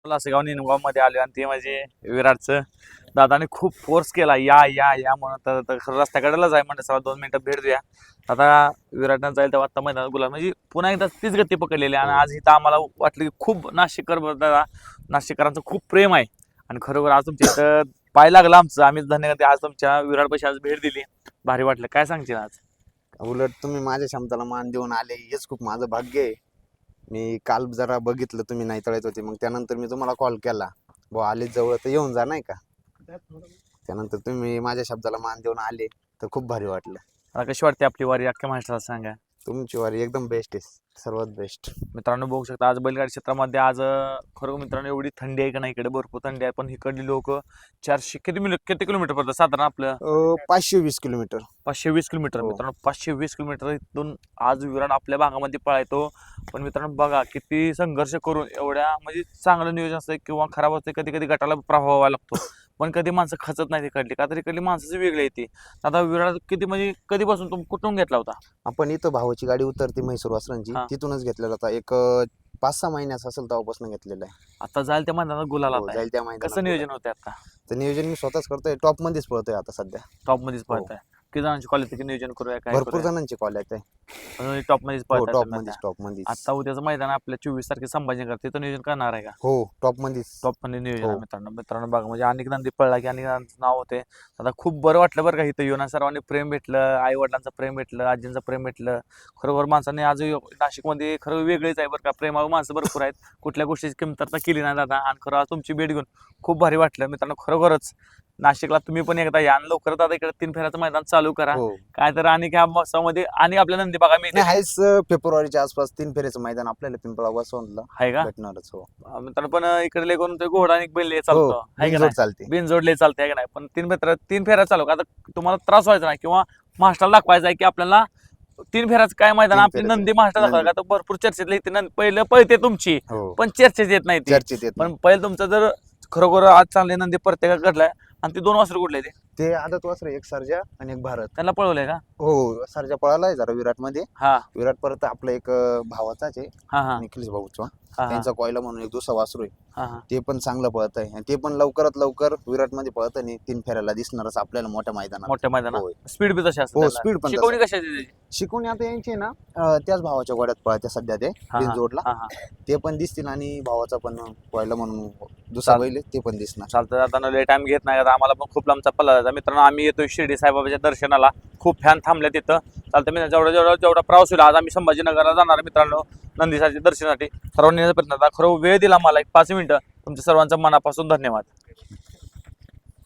लासगाव निनगाव मध्ये आलो आणि ते म्हणजे विराटचं दादाने खूप फोर्स केला या या या म्हणून तर रस्त्याकडेला जाय म्हणलं चला 2 मिनिटं भेट देऊया. आता विराटनं जाईल तेव्हा आता मैदानात गुलाल म्हणजे पुन्हा एकदा तीच गती पकडलेली आणि आज इथं आम्हाला वाटलं की खूप दादा नाशिककरांचं खूप प्रेम आहे आणि खरोखर आज तुमच्या इथं पाय लागला आमचं आम्ही धन्यवाद आज तुमच्या विराटपाशी आज भेट दिली. भारी वाटलं. काय सांगशील आज? उलट तुम्ही माझ्या क्षमताला मान देऊन आले हेच खूप माझं भाग्य आहे. मी काल जरा बघितलं तुम्ही नाही तळत होते मग त्यानंतर मी तुम्हाला कॉल केला भाऊ आले जवळ तर येऊन जा नाही का. त्यानंतर तुम्ही माझ्या शब्दाला मान देऊन आले तर खूप भारी वाटलं. आता कशी वाटते आपली वारी अख्ख्या महाराष्ट्राला सांगा? तुमची वारी एकदम बेस्ट आहे, सर्वात बेस्ट. मित्रांनो बघू शकता आज बैलगाडी क्षेत्रामध्ये आज खरोखर मित्रांनो एवढी थंडी आहे का नाही, इकडे भरपूर थंडी आहे पण इकडली लोक 400 किती किलोमीटर पडतं साधारण आपलं 520 किलोमीटर 520 किलोमीटर. हो. मित्रांनो 520 किलोमीटर इथून आज विराट आपल्या भागामध्ये पळायतो. पण मित्रांनो बघा किती संघर्ष करून एवढ्या म्हणजे चांगलं नियोजन असतं किंवा खराब असतं, कधी कधी गटाला प्रभाव व्हावा लागतो पण कधी माणसं खचत नाही तिकडली का तर इकडली माणसाची वेगळी येते. आता विराट किती म्हणजे कधीपासून तुम्ही कुठून घेतला होता? आपण इथं भावाची गाडी उतरते म्हैसूर वासरांची हा. तिथूनच घेतलेला होता एक 5-6 महिन्याचा असेल तेव्हापासून घेतलेला आहे. आता जाईल त्या मैदानात गुलाल हो, आता जाईल त्या कसं मैदानात. नियोजन होते आता? तर नियोजन मी स्वतःच करतोय, टॉप मध्येच पळतोय आता सध्या. टॉप मध्येच हो. पळताय? किती जणांची क्वालिटी नियोजन करूया काय भरपूर जणांची कॉल येत आहे. टॉप मध्येच हो, पळताय टॉप तुम्ही मध्येच आता? टॉप मध्येच. आता उद्याचं मैदान आपल्या 24 तारखे संभाजीनगर तिथं नियोजन करणार आहे का? हो, टॉप मध्येच. टॉप मध्ये नियोजन आहे हो. मित्रांनो. मित्रांनो बघा म्हणजे अनेक नंदी पळला की अनेक नाव होते. आता खूप बरं वाटलं बरं का इथं येऊन सर्वांनी प्रेम भेटलं, आई वडिलांचं प्रेम भेटलं, आजींचं प्रेम भेटलं. खरोखर माणसाने आज नाशिकमध्ये खरं वेगळीच आहे बरं का, प्रेमाळ माणसं भरपूर आहेत. कुठल्या गोष्टीची किंमत केली नाही दादा आणि खरं आज तुमची भेट घेऊन खूप भारी वाटलं मित्रांनो. खरोखरच नाशिकला तुम्ही पण एकदा या आणि लवकर दादा इकडे 3 फेऱ्याचं मैदान चालू करा. हो. काय तर आणि ह्या महोत्सवामध्ये आणि आपल्या नंदी बघा नाही मिळते आहेच फेब्रुवारीच्या आसपास 3 फेऱ्याचं मैदान आपल्याला पिंपळा बसवूनला आहे का? भेटणारच. हो, मित्रांनो पण इकडे लय कोण घोडा आणि बैल लय चालतो हो, आहे का बिनजोड नाही? चालते. बिनजोडले चालते आहे का नाही? पण 3 फेऱ्या चालू का आता तुम्हाला त्रास व्हायचा नाही किंवा महाराष्ट्राला दाखवायचा आहे की आपल्याला 3 फेऱ्याचं काय मैदान 3 आपली फेऱ्याचं. नंदी महाराष्ट्र दाखवायला का तर भरपूर चर्चेत येते पहिलं पळते तुमची हो, पण चर्चेत येत नाही ती. चर्चेत येत पण पहिलं तुमचं जर खरोखर आज चांगले नंदी प्रत्येकाला घडलाय आणि ते 2 वासरू कुठले ते ते आदत वासर एक सर्जा आणि एक भारत. त्यांना पळवलंय का? हो, सर्जा पळालाय जरा विराट मध्ये. हा विराट परत आपलं एक भावाचाच आहे हा हा निखिल भाऊचा, हा त्यांचा कोयला म्हणून एक दुसरा वासरू आहे. हा हा. ते पण चांगलं पळत आहे आणि ते पण लवकरात लवकर विराट मध्ये पळत आणि 3 फेऱ्याला दिसणारच आपल्याला मोठ्या मैदानात. मोठ्या मैदानात होय. स्पीड बी तशी असते हो, त्यांना. speed पण शिकवणी तसं. कशाची त्याची? शिकून आता यांची ना त्याच भावाच्या गोड्यात पळते सध्या ते हा, हा, बिनजोडला. हा, हा. ते पण दिसतील आणि भावाचा पण कोयला म्हणून दुसरा बैल आहे, ते पण दिसणार. चालतं जाताना लय टाइम घेत नाही आता आम्हाला पण खूप लांबचा पल्ला जायचा. मित्रांनो आम्ही येतोय शिर्डी साईबाबाच्या दर्शनाला, खूप फॅन थांबले तिथं. चालतं मी जेवढा प्रवास होईल आज आम्ही संभाजीनगरला जाणार आहे मित्रांनो नंदीसाठी दर्शनासाठी. सर्वांनी प्रयत्न खरं वेळ दिला मला एक 5 मिनिटं. तुमच्या सर्वांचं मनापासून धन्यवाद.